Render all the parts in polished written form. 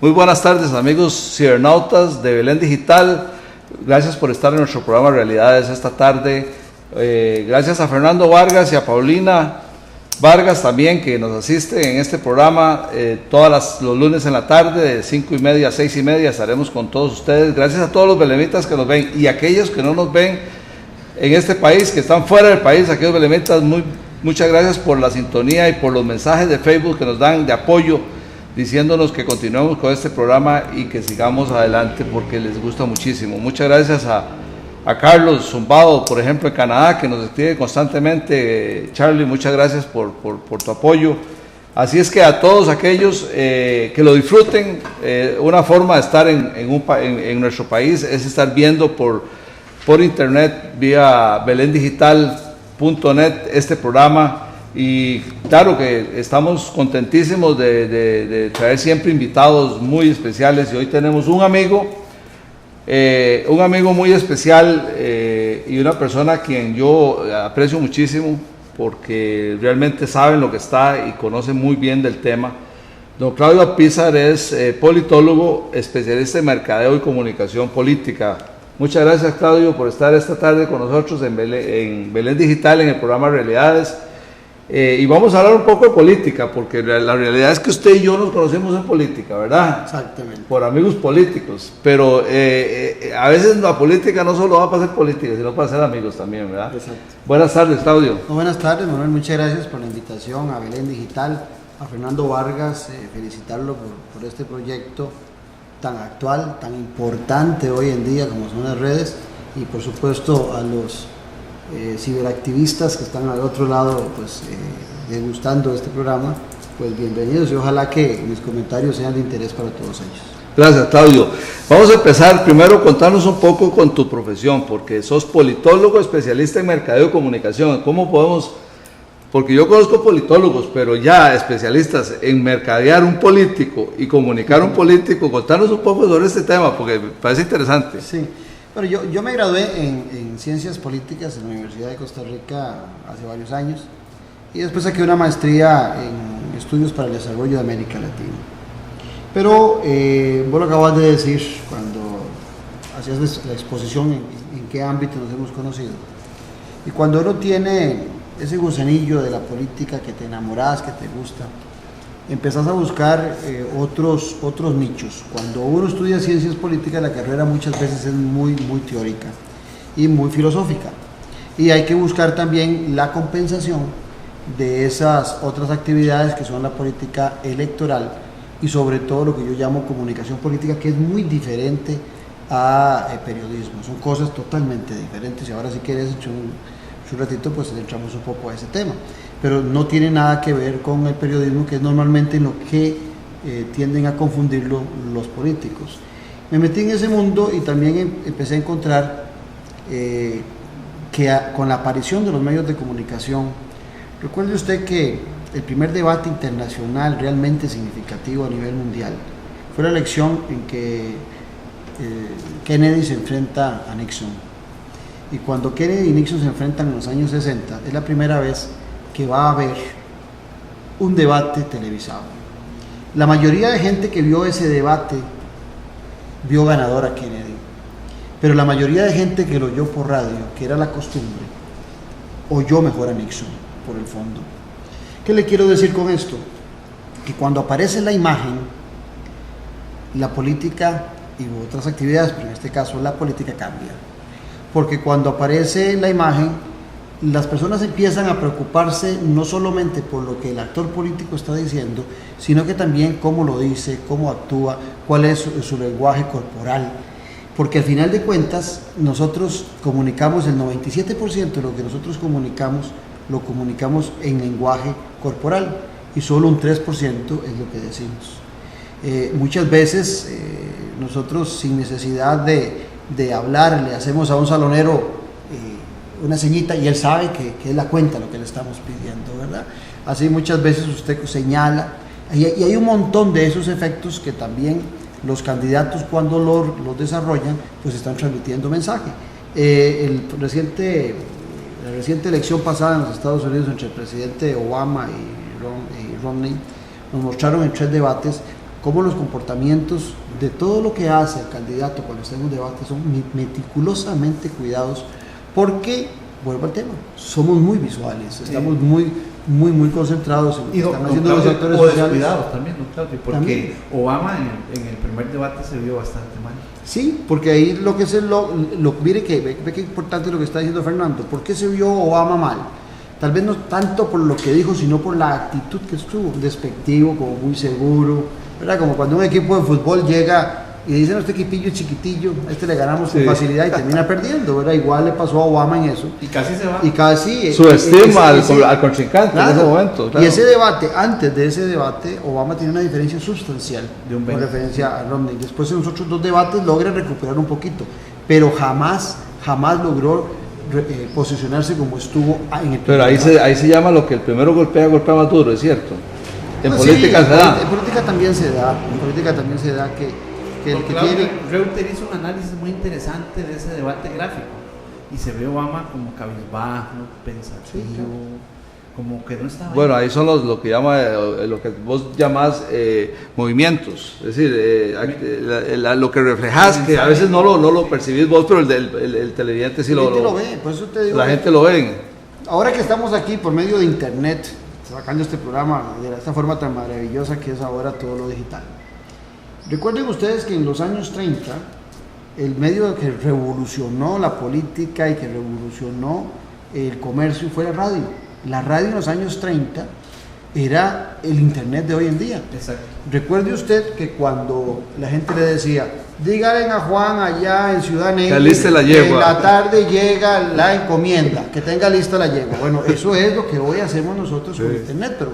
Muy buenas tardes, amigos cibernautas de Belén Digital. Gracias por estar en nuestro programa Realidades esta tarde. Gracias a Fernando Vargas y a Paulina Vargas también, que nos asisten en este programa los lunes en la tarde, de 5:30 a 6:30 estaremos con todos ustedes. Gracias a todos los belemitas que nos ven y aquellos que no nos ven en este país, que están fuera del país, aquellos belemitas, muchas gracias por la sintonía y por los mensajes de Facebook que nos dan de apoyo, diciéndonos que continuemos con este programa y que sigamos adelante porque les gusta muchísimo. Muchas gracias a Carlos Zumbado, por ejemplo, en Canadá, que nos escribe constantemente. Charlie, muchas gracias por tu apoyo. Así es que a todos aquellos que lo disfruten, una forma de estar en nuestro país es estar viendo por internet, vía belendigital.net, este programa. Y claro que estamos contentísimos de traer siempre invitados muy especiales, y hoy tenemos un amigo muy especial y una persona a quien yo aprecio muchísimo porque realmente saben lo que está y conoce muy bien del tema. Don Claudio Alpizar es politólogo, especialista en mercadeo y comunicación política. Muchas gracias, Claudio, por estar esta tarde con nosotros en Belén Digital, en el programa Realidades. Y vamos a hablar un poco de política, porque la realidad es que usted y yo nos conocemos en política, ¿verdad? Exactamente. Por amigos políticos, pero a veces la política no solo va para ser política, sino para ser amigos también, ¿verdad? Exacto. Buenas tardes, Claudio. Buenas tardes, Manuel, muchas gracias por la invitación a Belén Digital, a Fernando Vargas, felicitarlo por este proyecto tan actual, tan importante hoy en día como son las redes, y por supuesto a los ciberactivistas que están al otro lado, pues degustando este programa, pues bienvenidos, y ojalá que mis comentarios sean de interés para todos ellos. Gracias, Claudio. Vamos a empezar primero contarnos un poco con tu profesión, porque sos politólogo, especialista en mercadeo y comunicación. ¿Cómo podemos? Porque yo conozco politólogos, pero ya especialistas en mercadear un político y comunicar un político. Contanos un poco sobre este tema, porque me parece interesante. Sí. Bueno, yo me gradué en Ciencias Políticas en la Universidad de Costa Rica hace varios años, y después saqué una maestría en Estudios para el Desarrollo de América Latina. Pero vos lo acabas de decir cuando hacías la exposición en qué ámbito nos hemos conocido. Y cuando uno tiene ese gusanillo de la política, que te enamoras, que te gusta, empezás a buscar otros nichos. Cuando uno estudia ciencias políticas, la carrera muchas veces es muy teórica y muy filosófica, y hay que buscar también la compensación de esas otras actividades que son la política electoral y sobre todo lo que yo llamo comunicación política, que es muy diferente a periodismo. Son cosas totalmente diferentes, y ahora si quieres un ratito pues entramos un poco a ese tema, pero no tiene nada que ver con el periodismo, que es normalmente en lo que tienden a confundirlo los políticos. Me metí en ese mundo y también empecé a encontrar que con la aparición de los medios de comunicación, recuerde usted que el primer debate internacional realmente significativo a nivel mundial fue la elección en que Kennedy se enfrenta a Nixon. Y cuando Kennedy y Nixon se enfrentan en los años 60, es la primera vez que va a haber un debate televisado. La mayoría de gente que vio ese debate vio ganador a Kennedy, pero la mayoría de gente que lo oyó por radio, que era la costumbre, oyó mejor a Nixon por el fondo. ¿Qué le quiero decir con esto? Que cuando aparece la imagen, la política y otras actividades, pero en este caso la política, cambia. Porque cuando aparece la imagen, las personas empiezan a preocuparse no solamente por lo que el actor político está diciendo, sino que también cómo lo dice, cómo actúa, cuál es su lenguaje corporal. Porque al final de cuentas, nosotros comunicamos el 97% de lo que nosotros comunicamos, lo comunicamos en lenguaje corporal, y solo un 3% es lo que decimos. Muchas veces nosotros, sin necesidad de hablar, le hacemos a un salonero una ceñita y él sabe que es la cuenta lo que le estamos pidiendo, ¿verdad? Así muchas veces usted señala, y hay un montón de esos efectos que también los candidatos, cuando los desarrollan, pues están transmitiendo mensaje. La reciente elección pasada en los Estados Unidos entre el presidente Obama y Romney nos mostraron en 3 debates cómo los comportamientos de todo lo que hace el candidato cuando está en un debate son meticulosamente cuidados, porque, vuelvo al tema, somos muy visuales, estamos muy concentrados en lo que están haciendo los actores sociales. Descuidados también, ¿no, Claudio? Porque también Obama en el primer debate se vio bastante mal. Sí, porque ahí lo que es mire que ve que importante lo que está diciendo Fernando. ¿Por qué se vio Obama mal? Tal vez no tanto por lo que dijo, sino por la actitud que estuvo, despectivo, como muy seguro, ¿verdad? Como cuando un equipo de fútbol llega y dicen, este equipillo es chiquitillo, a este le ganamos con facilidad y termina perdiendo, ¿verdad? Igual le pasó a Obama en eso. Y casi se va. Y casi... Subestima al contrincante en ese momento. Claro. Y ese debate, antes de ese debate, Obama tiene una diferencia sustancial con referencia a Romney. Después en los otros dos debates logra recuperar un poquito, pero jamás logró posicionarse como estuvo en el primer debate. Pero ahí se llama lo que el primero golpea más duro, ¿es cierto? En política se da. En política también se da que el que tiene... Reuter hizo un análisis muy interesante de ese debate gráfico y se ve Obama como cabizbajo, pensativo, como que no estaba... Bueno, ahí son lo que vos llamás movimientos, es decir, lo que reflejás, que a veces no lo percibís vos, pero el televidente sí lo ve, por eso te digo, la gente lo ve. Ahora que estamos aquí por medio de internet, sacando este programa de esta forma tan maravillosa que es ahora todo lo digital. Recuerden ustedes que en los años 30, el medio que revolucionó la política y que revolucionó el comercio fue la radio. La radio en los años 30 era el internet de hoy en día. Exacto. Recuerde usted que cuando la gente le decía, dígale a Juan allá en Ciudad Negra que en la tarde llega la encomienda, que tenga lista la yegua. Bueno, eso es lo que hoy hacemos nosotros con internet, pero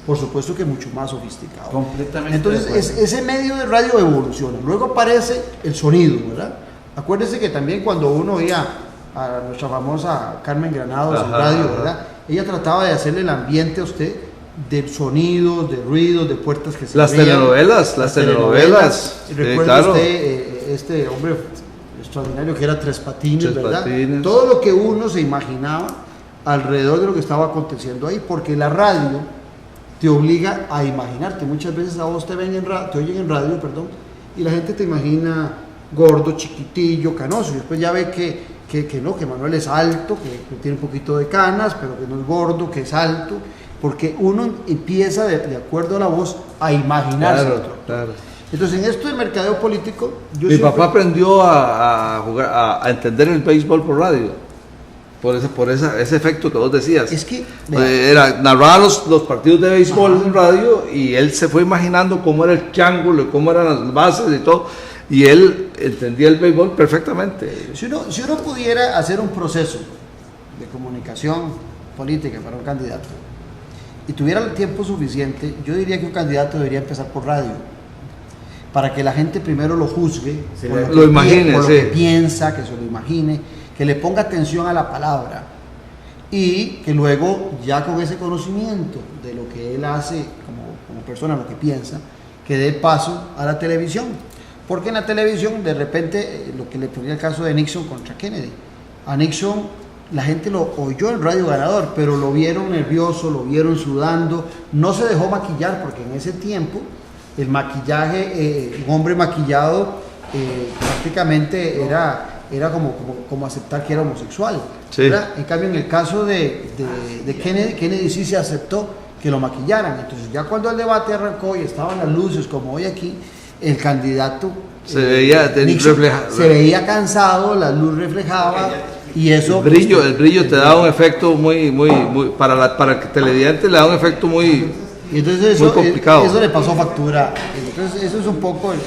por supuesto que mucho más sofisticado. Completamente. Entonces, ese medio de radio evoluciona. Luego aparece el sonido, ¿verdad? Acuérdese que también cuando uno oía a nuestra famosa Carmen Granados en radio, ¿verdad? Ella trataba de hacerle el ambiente a usted de sonidos, de ruidos, de puertas que se abrían. Las telenovelas. Recuerda usted este hombre extraordinario que era Tres Patines, ¿verdad? Todo lo que uno se imaginaba alrededor de lo que estaba aconteciendo ahí, porque la radio te obliga a imaginarte. Muchas veces a vos te oyen en radio, y la gente te imagina gordo, chiquitillo, canoso, y después ya ve que Manuel es alto, que tiene un poquito de canas, pero que no es gordo, que es alto, porque uno empieza de acuerdo a la voz a imaginarse. Claro. Entonces, en esto del mercadeo político, mi papá aprendió a jugar, a entender el béisbol por radio. Por ese efecto que vos decías. Es que narraba los partidos de béisbol en radio y él se fue imaginando cómo era el triángulo, cómo eran las bases y todo, y él entendía el béisbol perfectamente. Si uno pudiera hacer un proceso de comunicación política para un candidato y tuviera el tiempo suficiente, yo diría que un candidato debería empezar por radio, para que la gente primero lo juzgue, por lo que piensa, que se lo imagine, que le ponga atención a la palabra y que luego ya con ese conocimiento de lo que él hace como persona, lo que piensa, que dé paso a la televisión. Porque en la televisión de repente, lo que le ponía el caso de Nixon contra Kennedy, a Nixon la gente lo oyó en Radio Ganador, pero lo vieron nervioso, lo vieron sudando, no se dejó maquillar porque en ese tiempo el maquillaje, un hombre maquillado prácticamente era como aceptar que era homosexual, sí. En cambio en el caso de Kennedy sí se aceptó que lo maquillaran. Entonces ya cuando el debate arrancó y estaban las luces como hoy aquí, el candidato se veía cansado, la luz reflejaba y eso el brillo te da un efecto muy para el televidente le da un efecto muy complicado. Eso le pasó factura. Entonces eso es un poco el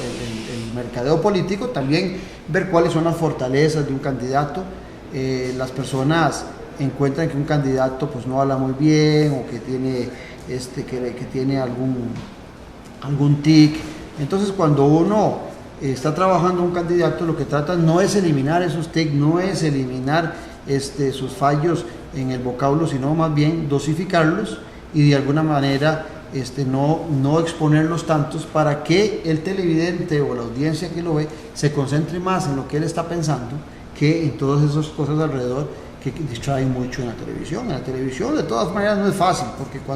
mercadeo político, también ver cuáles son las fortalezas de un candidato. Las personas encuentran que un candidato pues no habla muy bien o que tiene que tiene algún tic. Entonces cuando uno está trabajando un candidato, lo que trata no es eliminar esos tics, no es eliminar sus fallos en el vocablo, sino más bien dosificarlos y de alguna manera no exponerlos tantos para que el televidente o la audiencia que lo ve se concentre más en lo que él está pensando que en todas esas cosas alrededor que distraen mucho en la televisión. En la televisión de todas maneras no es fácil, porque cuando